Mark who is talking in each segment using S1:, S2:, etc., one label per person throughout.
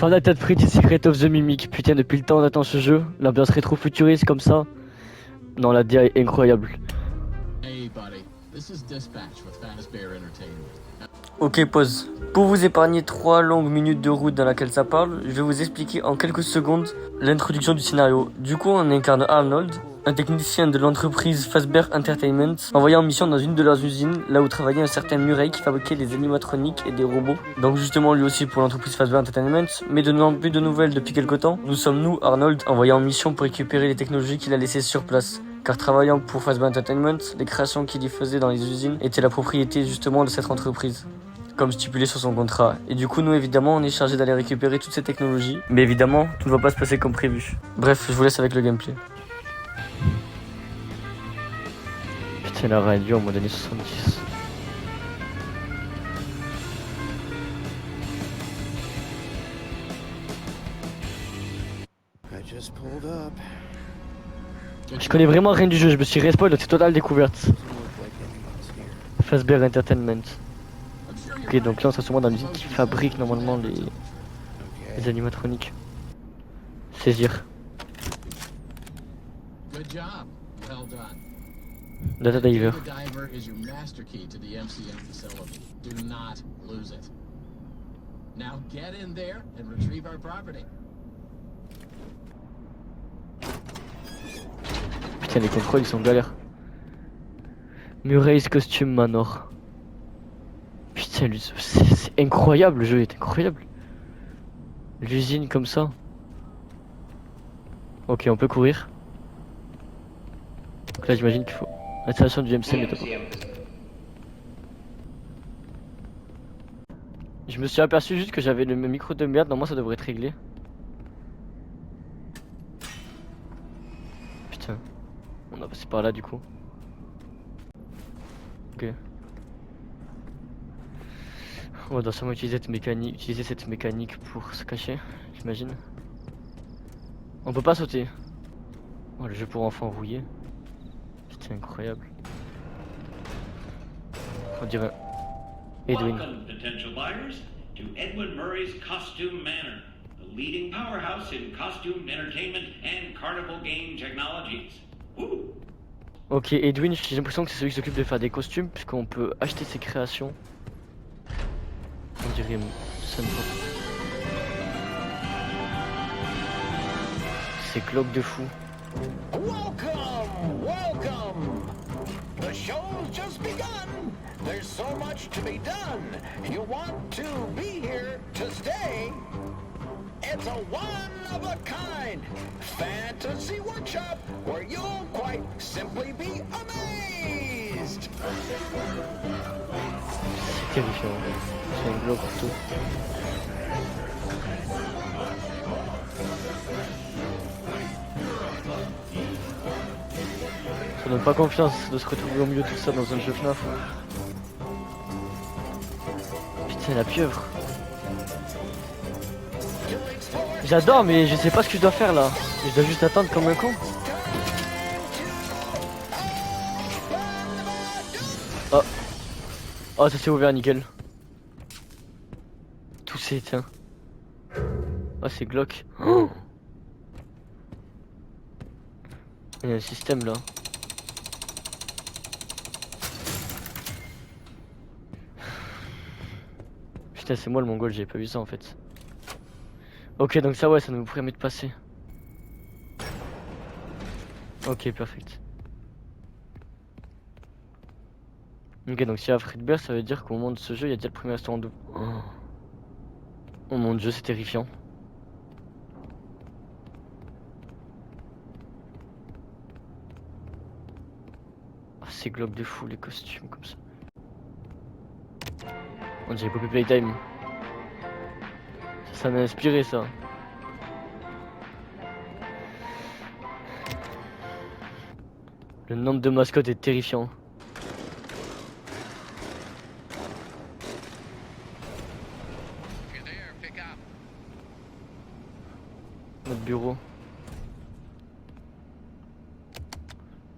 S1: Final Fantasy Freddy Secret of the Mimic. Putain, depuis le temps on attend ce jeu. L'ambiance rétro-futuriste comme ça. Non, la DA est incroyable.
S2: Hey buddy, this is Dispatch with Fazbear Entertainment.
S3: Ok, pause. Pour vous épargner 3 longues minutes de route dans laquelle ça parle, je vais vous expliquer en quelques secondes l'introduction du scénario. Du coup, on incarne Arnold, un technicien de l'entreprise Fazbear Entertainment, envoyé en mission dans une de leurs usines, là où travaillait un certain Murray qui fabriquait des animatroniques et des robots. Donc justement, lui aussi pour l'entreprise Fazbear Entertainment, mais de non plus de nouvelles depuis quelque temps. Nous sommes nous, Arnold, envoyé en mission pour récupérer les technologies qu'il a laissées sur place. Car travaillant pour Fazbear Entertainment, les créations qu'il y faisait dans les usines étaient la propriété justement de cette entreprise, comme stipulé sur son contrat. Et du coup, nous, évidemment, on est chargé d'aller récupérer toutes ces technologies. Mais évidemment, tout ne va pas se passer comme prévu. Bref, je vous laisse avec le gameplay.
S1: Putain, la radio en mode années 70. Je connais vraiment rien du jeu, je me suis respawn, donc c'est totale découverte. Fazbear Entertainment. Ok, donc là on sera sûrement dans l'usine qui fabrique normalement les animatroniques. Saisir.
S2: Good job. Well done.
S1: Data diver.
S2: The diver is your master key to the MCM facility. Do not lose it. Now get in there and retrieve our property.
S1: Putain, les contrôles ils sont galères. Murray's Costume Manor. Putain, c'est incroyable, le jeu est incroyable. L'usine comme ça. Ok, on peut courir. Donc là, j'imagine qu'il faut l'installation du MC, mais pas. Je me suis aperçu juste que j'avais le micro de merde, normalement ça devrait être réglé. Putain, on a passé par là du coup. Ok. On doit sûrement utiliser cette mécanique pour se cacher, j'imagine. On peut pas sauter. Oh, le jeu pour enfants rouillé. Putain, incroyable. On dirait Edwin.
S4: Welcome, potential buyers, to Edwin Murray's Costume Manor, the leading powerhouse in costume entertainment and carnival game technologies. Woo!
S1: Ok, Edwin, j'ai l'impression que c'est celui qui s'occupe de faire des costumes, puisqu'on peut acheter ses créations. On dirait Sunpop. C'est glauque de fou.
S5: Welcome, welcome. The show's just begun. There's so much to be done. You want to be here to stay. It's a one-of-a-kind fantasy workshop where you'll quite simply be amazed.
S1: C'est terrifiant. C'est un glauque tout. Ça donne pas confiance de se retrouver au milieu de tout ça dans un jeu FNAF. Putain, la pieuvre. J'adore, mais je sais pas ce que je dois faire là. Je dois juste attendre comme un con. Oh. Oh, ça s'est ouvert, nickel. Tout s'est éteint. Oh, c'est glauque. Oh. Il y a un système là. Putain, c'est moi le mongol, j'ai pas vu ça en fait. Ok, donc ça, ouais, ça nous permet de passer. Ok, perfect. Ok, donc s'il y a Fredbear, ça veut dire qu'au moment de ce jeu, il y a déjà le premier restaurant de... Oh mon dieu, c'est terrifiant. Oh, c'est glauque de fou, les costumes comme ça. On dirait Poppy Playtime. Ça m'a inspiré ça. Le nombre de mascottes est terrifiant. Notre bureau.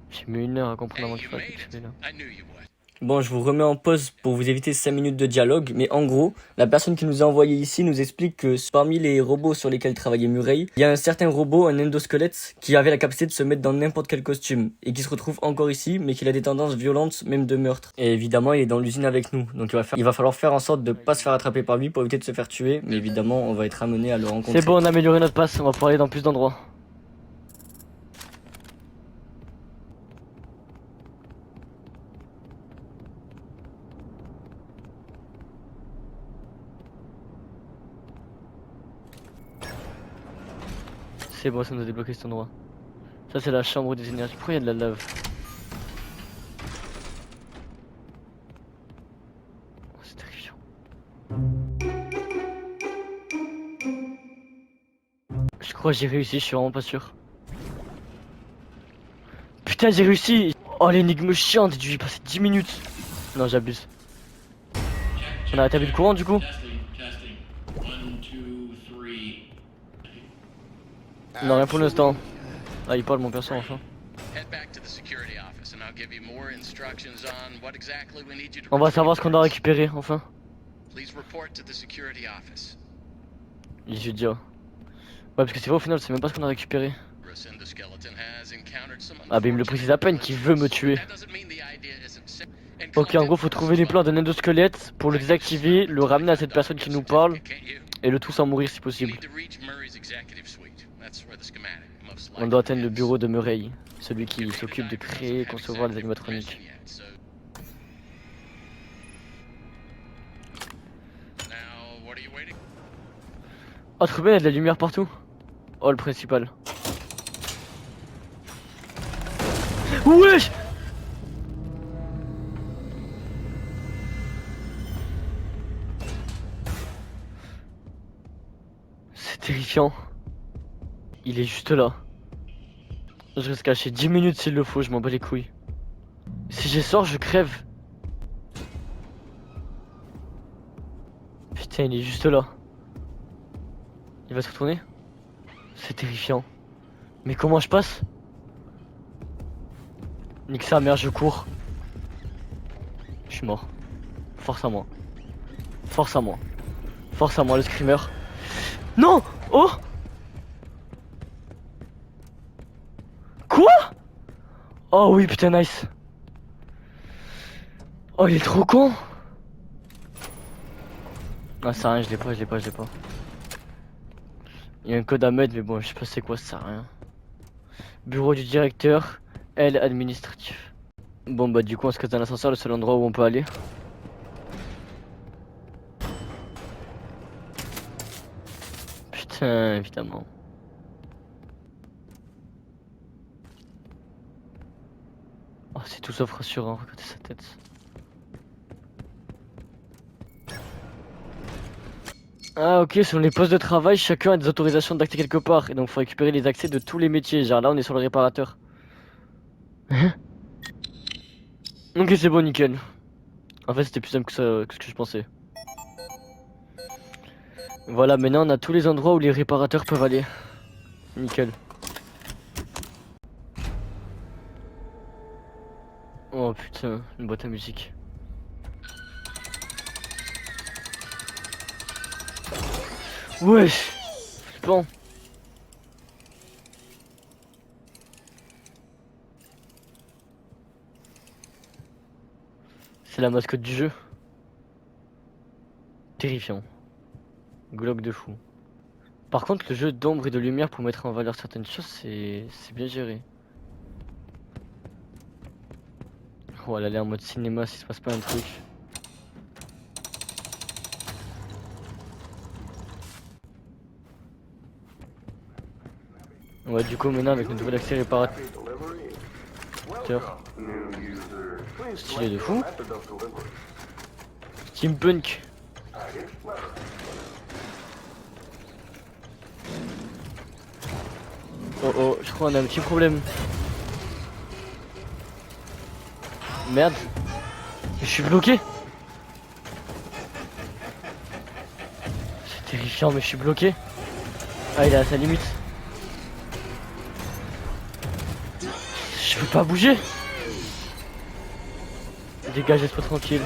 S1: J'ai mis 1 heure à comprendre avant qu'il fallait quelque chose là.
S3: Bon, je vous remets en pause pour vous éviter 5 minutes de dialogue, mais en gros, la personne qui nous a envoyé ici nous explique que parmi les robots sur lesquels travaillait Murray, il y a un certain robot, un endosquelette, qui avait la capacité de se mettre dans n'importe quel costume, et qui se retrouve encore ici, mais qui a des tendances violentes, même de meurtre. Et évidemment, il est dans l'usine avec nous, donc il va falloir faire en sorte de pas se faire attraper par lui pour éviter de se faire tuer, mais évidemment, on va être amené à le rencontrer.
S1: C'est bon, on a amélioré notre passe, on va pouvoir aller dans plus d'endroits. C'est bon, ça nous a débloqué cet endroit. Ça c'est la chambre des énergies. Pourquoi il y a de la lave? Oh, c'est terrifiant. Je crois que j'ai réussi, je suis vraiment pas sûr. Putain, j'ai réussi! Oh, l'énigme chiante, j'ai dû y passer 10 minutes. Non, j'abuse. On a rétabli le courant du coup? Non, rien pour l'instant. Ah, il parle mon perso enfin. On va savoir ce qu'on doit récupérer enfin. Il se dit. Ouais, parce que c'est vrai au final, c'est même pas ce qu'on a récupéré. Ah, bah il me le précise à peine qu'il veut me tuer. Ok, en gros, faut trouver les plans d'un endosquelette pour le désactiver, le ramener à cette personne qui nous parle et le tout sans mourir si possible. On doit atteindre le bureau de Murray, celui qui s'occupe de créer et concevoir les animatroniques. Oh, trop bien, il y a de la lumière partout. Oh, le principal. Wesh! C'est terrifiant. Il est juste là. Je reste caché 10 minutes s'il le faut, je m'en bats les couilles. Si j'y sors, je crève. Putain, il est juste là. Il va se retourner? C'est terrifiant. Mais comment je passe? Nique sa mère, je cours. Je suis mort. Force à moi. Force à moi. Force à moi, le screamer. Non! Oh! Quoi? Oh oui, putain, nice. Oh, il est trop con. Ah, ça sert à rien, je l'ai pas. Il y a un code à mettre, mais bon, je sais pas c'est quoi, ça sert à rien. Bureau du directeur, L administratif. Bon, bah, du coup, on se casse dans l'ascenseur, le seul endroit où on peut aller. Putain, évidemment. Oh, c'est tout sauf rassurant, regardez sa tête. Ah ok, selon les postes de travail, chacun a des autorisations d'accès quelque part. Et donc faut récupérer les accès de tous les métiers. Genre là on est sur le réparateur. Ok, c'est bon, nickel. En fait c'était plus simple que ça, que ce que je pensais. Voilà, maintenant on a tous les endroits où les réparateurs peuvent aller. Nickel. Oh putain, une boîte à musique. Wesh, flippant. C'est la mascotte du jeu. Terrifiant. Glock de fou. Par contre, le jeu d'ombre et de lumière pour mettre en valeur certaines choses, c'est bien géré. Oh, elle a l'air en mode cinéma s'il se passe pas un truc. Ouais, du coup, maintenant avec le nouvel accès réparateur. Stylé de fou. Steampunk. Oh oh, je crois qu'on a un petit problème. Merde. Je suis bloqué. C'est terrifiant, mais je suis bloqué. Ah, il est à sa limite. Je peux pas bouger. Dégage, laisse-moi tranquille.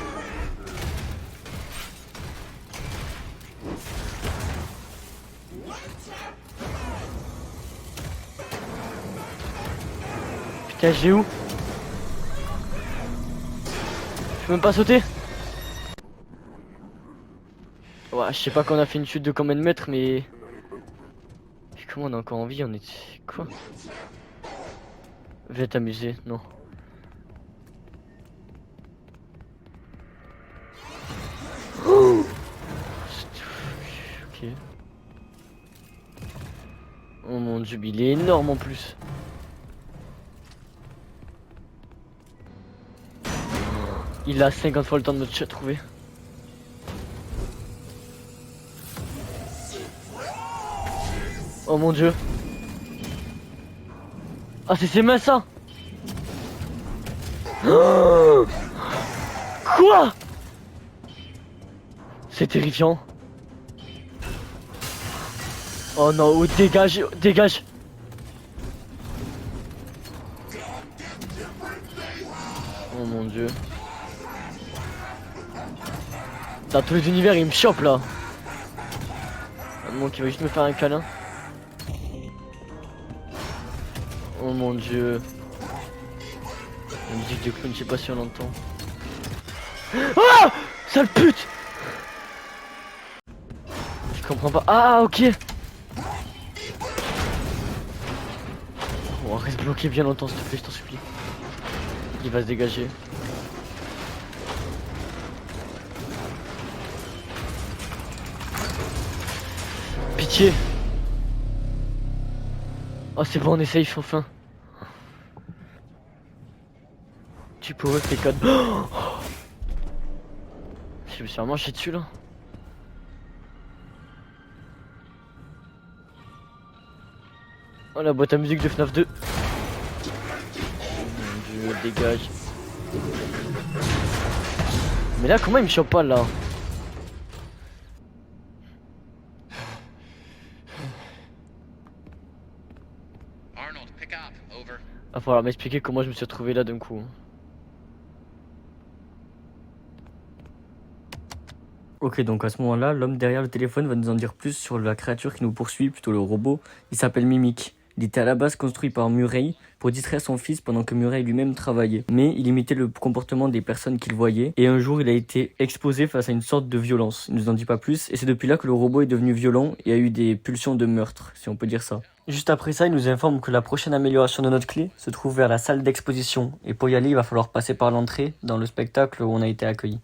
S1: Putain, j'ai où? Je peux même pas sauter? Ouais, je sais pas qu'on a fait une chute de combien de mètres, mais... Comment on est encore en vie? On est... Quoi? Viens t'amuser, non. Oh, ok. Oh mon dieu, il est énorme en plus. Il a 50 fois le temps de me trouver. Oh mon dieu. Ah, c'est ses mains ça. Oh, quoi? C'est terrifiant. Oh non, oh, dégage, dégage. Oh mon dieu. Dans tous les univers, il me chope là. Bon, qui va juste me faire un câlin. Oh mon dieu. La musique de clown, je sais pas si on l'entend. Ah, sale pute. Je comprends pas. Ah, ok. On reste bloqué bien longtemps, s'il te plaît, je t'en supplie. Il va se dégager. Pitié. Oh, c'est bon, on est safe enfin. Tu pourrais tes codes. Oh, je me suis vraiment chié dessus là. Oh, la boîte à musique de FNAF 2. Oh mon dieu, dégage. Mais là, comment il me chope pas là?
S6: Arnold, pick up. Over.
S1: Va falloir m'expliquer comment je me suis retrouvé là d'un coup.
S3: Ok, donc à ce moment-là, l'homme derrière le téléphone va nous en dire plus sur la créature qui nous poursuit, plutôt le robot. Il s'appelle Mimic. Il était à la base construit par Murray pour distraire son fils pendant que Murray lui-même travaillait. Mais il imitait le comportement des personnes qu'il voyait et un jour il a été exposé face à une sorte de violence. Il ne nous en dit pas plus et c'est depuis là que le robot est devenu violent et a eu des pulsions de meurtre, si on peut dire ça. Juste après ça, il nous informe que la prochaine amélioration de notre clé se trouve vers la salle d'exposition. Et pour y aller, il va falloir passer par l'entrée dans le spectacle où on a été accueillis.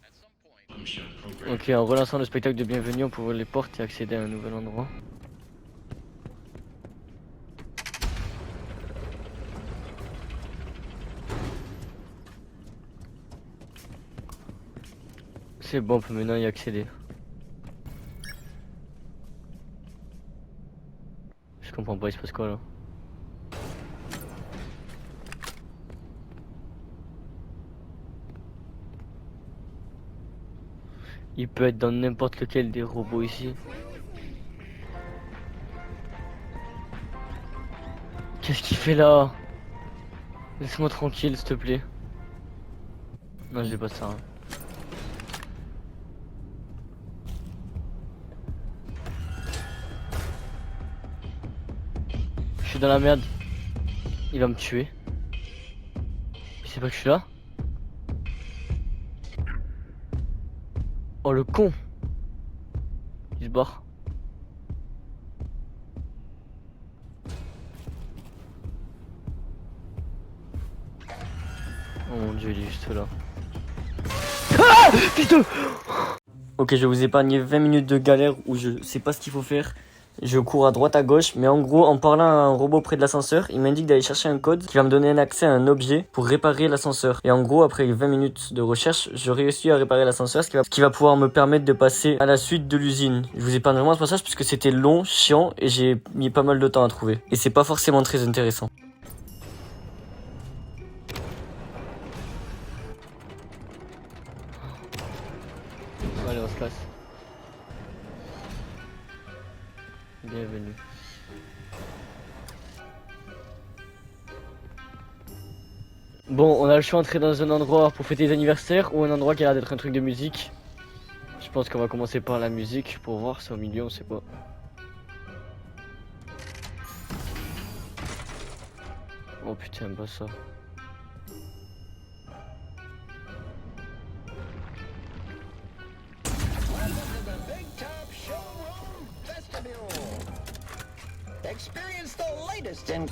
S1: Ok, en relançant le spectacle de bienvenue, on peut ouvrir les portes et accéder à un nouvel endroit. C'est bon, on peut maintenant y accéder. Je comprends pas, il se passe quoi là? Il peut être dans n'importe lequel des robots ici. Qu'est-ce qu'il fait là? Laisse-moi tranquille, s'il te plaît. Non, j'ai pas ça. Hein. Je suis dans la merde. Il va me tuer. Il sait pas que je suis là. Oh le con. Il se barre. Oh mon dieu, il est juste là. Ah putain.
S3: Ok, je vais vous épargner 20 minutes de galère où je sais pas ce qu'il faut faire. Je cours à droite à gauche, mais en gros, en parlant à un robot près de l'ascenseur, il m'indique d'aller chercher un code qui va me donner un accès à un objet pour réparer l'ascenseur. Et en gros, après 20 minutes de recherche, je réussis à réparer l'ascenseur, ce qui va pouvoir me permettre de passer à la suite de l'usine. Je vous épargne vraiment ce passage puisque c'était long, chiant, et j'ai mis pas mal de temps à trouver. Et c'est pas forcément très intéressant.
S1: Allez, on se casse. Bienvenue. Bon, on a le choix d'entrer dans un endroit pour fêter les anniversaires ou un endroit qui a l'air d'être un truc de musique. Je pense qu'on va commencer par la musique pour voir, c'est au milieu, on sait pas. Oh putain, pas ça.
S5: Experience the latest in...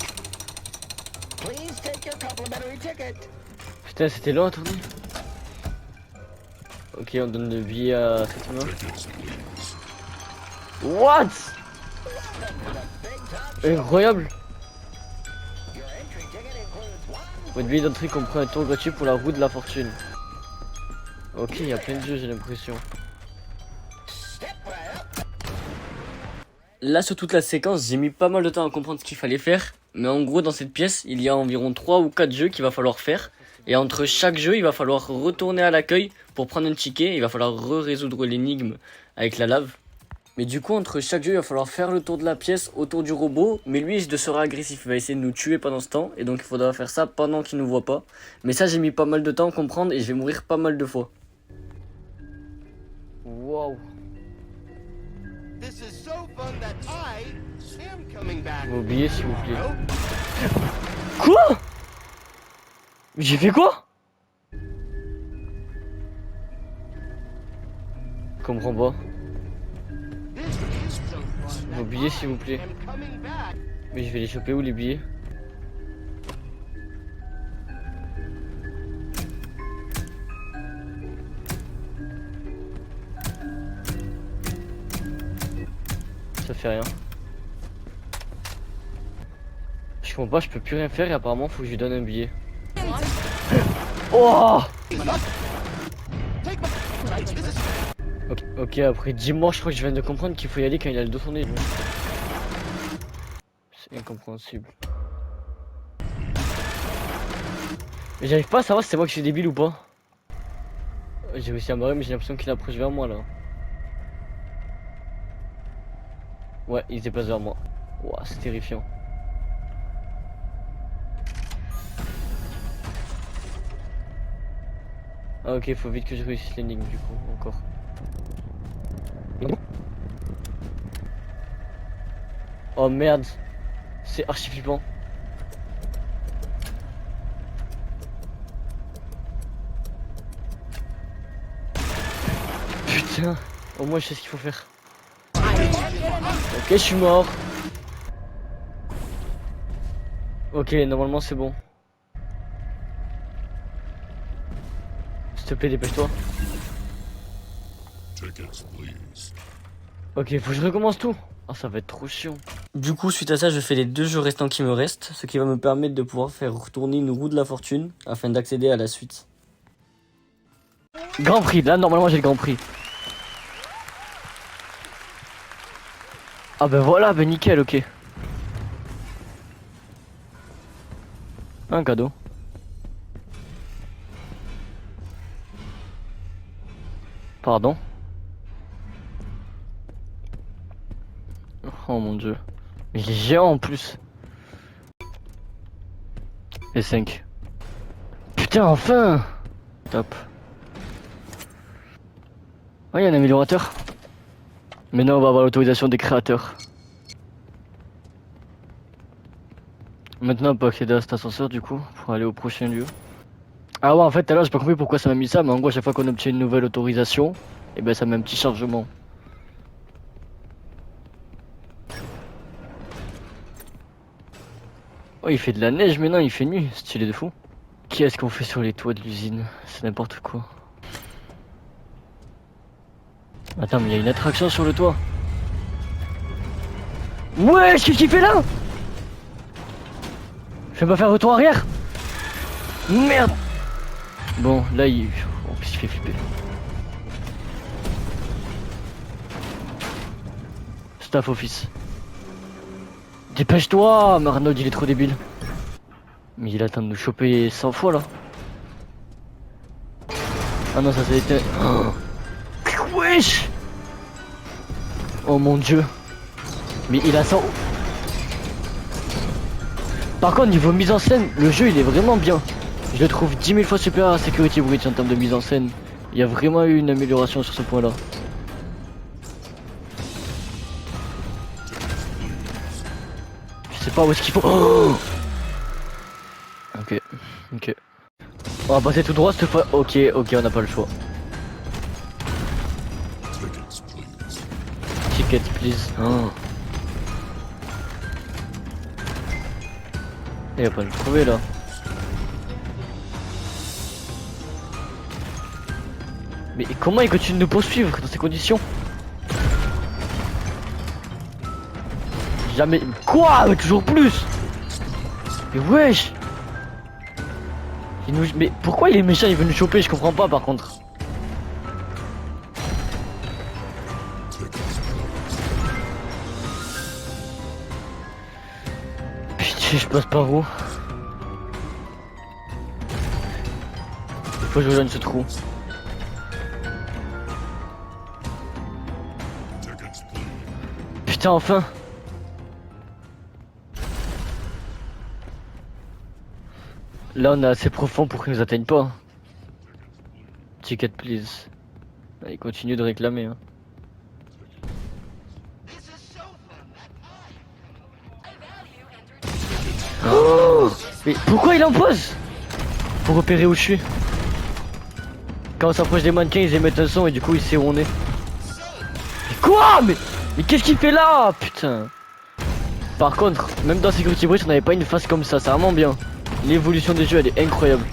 S5: Please take your complimentary ticket.
S1: Putain, c'était long à tourner. Ok, on donne le billet à cet humain. What? Incroyable. Votre billet d'entrée comprend un tour gratuit pour la roue de la fortune. Ok, il y a plein de jeux, j'ai l'impression.
S3: Là, sur toute la séquence, j'ai mis pas mal de temps à comprendre ce qu'il fallait faire. Mais en gros, dans cette pièce, il y a environ 3 ou 4 jeux qu'il va falloir faire. Et entre chaque jeu, il va falloir retourner à l'accueil pour prendre un ticket. Il va falloir résoudre l'énigme avec la lave. Mais du coup, entre chaque jeu, il va falloir faire le tour de la pièce autour du robot. Mais lui, il sera agressif. Il va essayer de nous tuer pendant ce temps. Et donc, il faudra faire ça pendant qu'il nous voit pas. Mais ça, j'ai mis pas mal de temps à comprendre et je vais mourir pas mal de fois.
S1: Waouh.
S7: This is so fun that I am coming back.
S1: Vos billets, s'il vous plaît. Quoi? J'ai fait quoi? Je comprends pas.
S7: This is so fun
S1: Vos billets, s'il vous plaît.
S7: that I am coming back.
S1: Mais je vais les choper où les billets? Ça fait rien. Je comprends pas, je peux plus rien faire et apparemment faut que je lui donne un billet. Oh! Ok, après 10 mois, je crois que je viens de comprendre qu'il faut y aller quand il a le dos tourné. C'est incompréhensible. Mais j'arrive pas à savoir si c'est moi qui suis débile ou pas. J'ai réussi à marrer mais j'ai l'impression qu'il approche vers moi là. Ouais, il se déplace vers moi. Ouah, c'est terrifiant. Ah ok, faut vite que je réussisse l'énigme du coup, encore. Oh merde, c'est archi flippant. Putain, au moins je sais ce qu'il faut faire. Ok, je suis mort. Ok, normalement c'est bon. S'il te plaît, dépêche-toi. Ok, faut que je recommence tout. Ah, ça va être trop chiant.
S3: Du coup, suite à ça, je fais les 2 jeux restants qui me restent. Ce qui va me permettre de pouvoir faire retourner une roue de la fortune afin d'accéder à la suite.
S1: Grand Prix, là normalement j'ai le Grand Prix. Ah ben voilà, ben nickel, ok. Un cadeau. Pardon. Oh mon dieu. Mais il est géant en plus. Et 5. Putain, enfin. Top. Oh, il y a un améliorateur. Maintenant, on va avoir l'autorisation des créateurs. Maintenant, on peut accéder à cet ascenseur du coup, pour aller au prochain lieu. Ah ouais, en fait, tout à l'heure, j'ai pas compris pourquoi ça m'a mis ça, mais en gros, à chaque fois qu'on obtient une nouvelle autorisation, et ben ça met un petit chargement. Oh, il fait de la neige maintenant, il fait nuit, stylé de fou. Qu'est-ce qu'on fait sur les toits de l'usine? C'est n'importe quoi. Attends, mais il y a une attraction sur le toit. Ouais, qu'est-ce qu'il fait là? Je vais pas faire retour arrière. Merde. Bon, là, il... En plus, il fait flipper. Staff office. Dépêche-toi, Arnold, il est trop débile. Mais il attend de nous choper 100 fois, là. Ah non, ça s'est éteint. Oh. Wesh. Oh mon dieu. Mais il a 100... Par contre, niveau mise en scène, le jeu, il est vraiment bien. Je le trouve 10 000 fois supérieur à Security Breach en termes de mise en scène. Il y a vraiment eu une amélioration sur ce point là. Je sais pas où est-ce qu'il faut. Oh, ok, ok. On va passer tout droit cette fois. Ok, ok, on n'a pas le choix. Ticket please. Oh. Il va pas le trouver là. Mais comment il continue de nous poursuivre dans ces conditions? Jamais. Quoi? Mais toujours plus. Mais wesh. Mais pourquoi il est méchant? Il veut nous choper, je comprends pas par contre. Putain, je passe par où? Faut que je rejoigne ce trou. Putain, enfin. Là on est assez profond pour qu'ils nous atteignent pas. Ticket please. Il continue de réclamer hein. Oh, mais pourquoi il en pose? Pour repérer où je suis. Quand on s'approche des mannequins ils émettent un son et du coup il sait où on est. Mais quoi? Mais qu'est-ce qu'il fait là? Putain. Par contre, même dans Security Breach on n'avait pas une face comme ça, c'est vraiment bien. L'évolution des jeux elle est incroyable.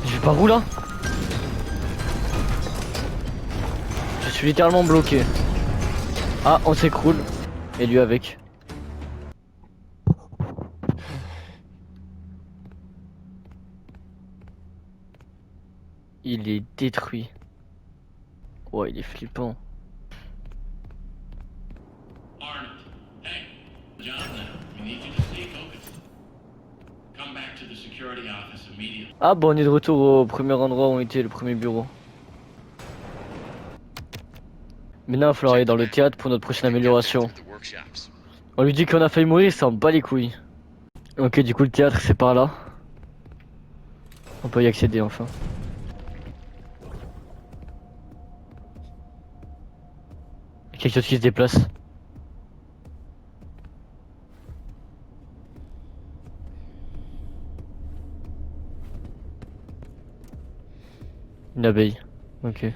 S1: Je vais par où là? Je suis littéralement bloqué. Ah, on s'écroule. Et lui avec. Il est détruit. Ouais, il est flippant.
S4: Arnold, hey, John, we need you to stay focused. Come back to the security office immediately.
S1: Ah bon, on est de retour au premier endroit où on était, le premier bureau. Maintenant il va falloir aller dans le théâtre pour notre prochaine amélioration. On lui dit qu'on a failli mourir, ça en bat les couilles. Ok, du coup le théâtre c'est par là. On peut y accéder enfin. Il y a quelque chose qui se déplace. Une abeille. Ok.
S7: I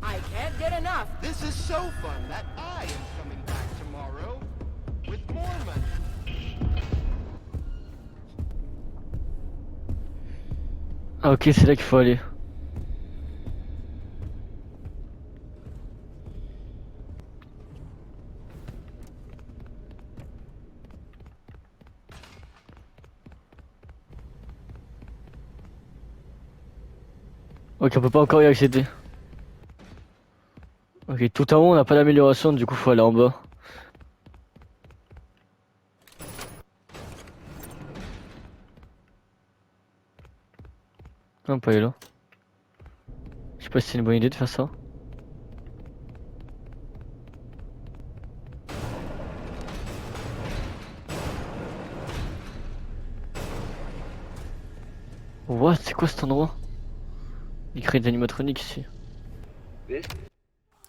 S7: can't get enough. This is so fun that I am coming back tomorrow with more money.
S1: Ah ok, c'est là qu'il faut aller. Ok, on peut pas encore y accéder. Ok, tout en haut on n'a pas d'amélioration, du coup faut aller en bas. Non, pas aller là. Je sais pas si c'est une bonne idée de faire ça. What? C'est quoi cet endroit? Il crée des animatroniques ici.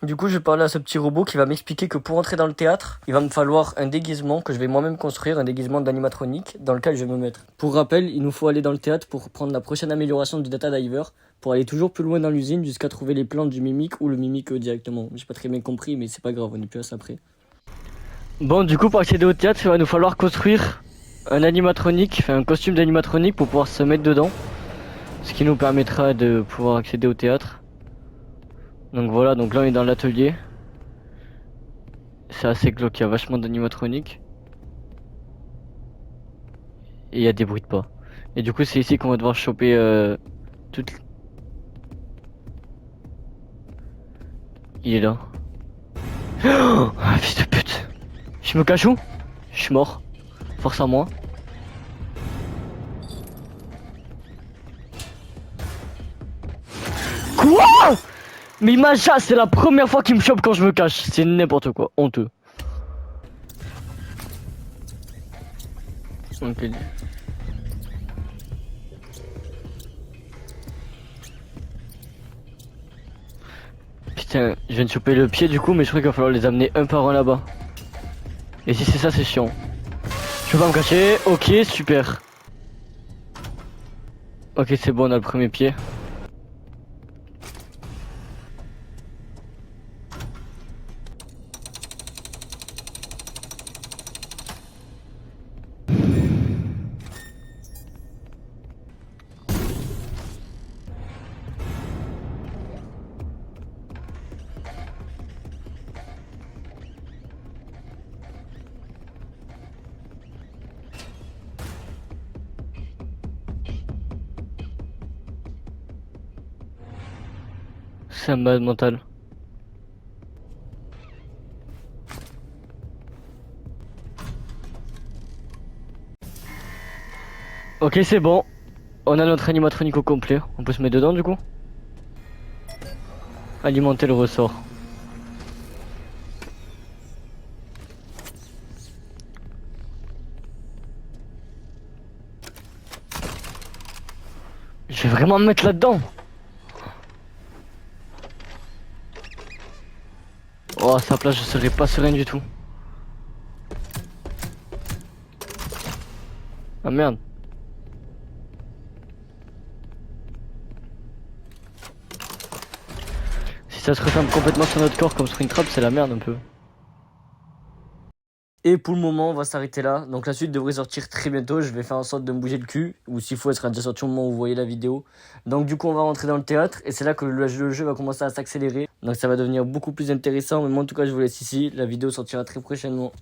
S3: Du coup, je vais parler à ce petit robot qui va m'expliquer que pour entrer dans le théâtre, il va me falloir un déguisement que je vais moi-même construire, un déguisement d'animatronique dans lequel je vais me mettre. Pour rappel, il nous faut aller dans le théâtre pour prendre la prochaine amélioration du Data Diver, pour aller toujours plus loin dans l'usine jusqu'à trouver les plans du Mimic ou le Mimic directement. J'ai pas très bien compris, mais c'est pas grave, on est plus à ça après.
S1: Bon, du coup, pour accéder au théâtre, il va nous falloir construire un animatronique, enfin un costume d'animatronique pour pouvoir se mettre dedans. Ce qui nous permettra de pouvoir accéder au théâtre. Donc voilà, donc là on est dans l'atelier. C'est assez glauque, il y a vachement d'animatroniques. Et il y a des bruits de pas. Et du coup c'est ici qu'on va devoir choper toutes... Il est là. Oh, fils de pute. Je me cache où? Je suis mort. Force à moi. Quoi? Oh! Mais il m'a chassé, c'est la première fois qu'il me chope quand je me cache. C'est n'importe quoi, honteux. Ok. Putain, je viens de choper le pied du coup, mais je crois qu'il va falloir les amener un par un là-bas. Et si c'est ça, c'est chiant. Je peux pas me cacher, ok, super. Ok, c'est bon, on a le premier pied. C'est un malade mental. Ok, c'est bon. On a notre animatronique au complet. On peut se mettre dedans du coup. Alimenter le ressort. Je vais vraiment me mettre là-dedans. Oh, à sa place, je serais pas serein du tout. Ah merde. Si ça se referme complètement sur notre corps comme Springtrap, c'est la merde un peu.
S3: Et pour le moment, on va s'arrêter là. Donc la suite devrait sortir très bientôt. Je vais faire en sorte de me bouger le cul. Ou s'il faut, elle sera déjà sortie au moment où vous voyez la vidéo. Donc du coup, on va rentrer dans le théâtre. Et c'est là que le jeu va commencer à s'accélérer. Donc ça va devenir beaucoup plus intéressant. Mais moi, en tout cas, je vous laisse ici. La vidéo sortira très prochainement.